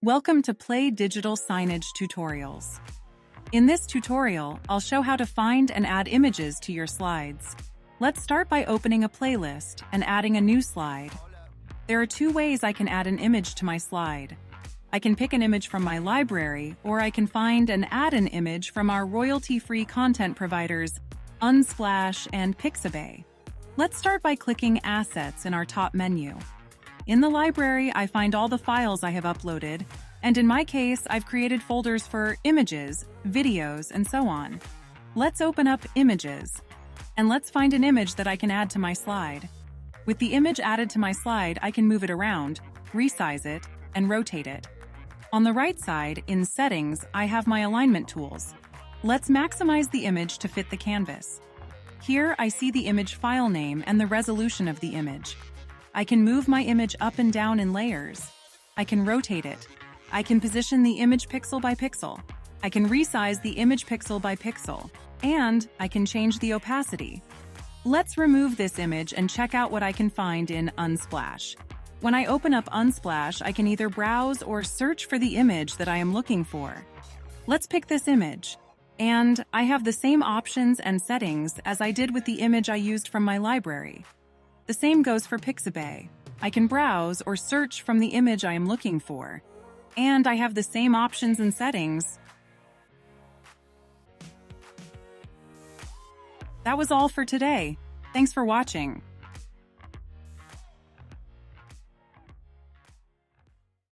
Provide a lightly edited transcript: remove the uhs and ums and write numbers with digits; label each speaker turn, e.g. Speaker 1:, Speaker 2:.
Speaker 1: Welcome to Play Digital Signage Tutorials. In this tutorial, I'll show how to find and add images to your slides. Let's start by opening a playlist and adding a new slide. There are two ways I can add an image to my slide. I can pick an image from my library, or I can find and add an image from our royalty-free content providers, Unsplash and Pixabay. Let's start by clicking Assets in our top menu. In the library, I find all the files I have uploaded, and in my case, I've created folders for images, videos, and so on. Let's open up Images, and let's find an image that I can add to my slide. With the image added to my slide, I can move it around, resize it, and rotate it. On the right side, in Settings, I have my alignment tools. Let's maximize the image to fit the canvas. Here, I see the image file name and the resolution of the image. I can move my image up and down in layers. I can rotate it. I can position the image pixel by pixel. I can resize the image pixel by pixel. And I can change the opacity. Let's remove this image and check out what I can find in Unsplash. When I open up Unsplash, I can either browse or search for the image that I am looking for. Let's pick this image. And I have the same options and settings as I did with the image I used from my library. The same goes for Pixabay. I can browse or search from the image I am looking for. And I have the same options and settings. That was all for today. Thanks for watching.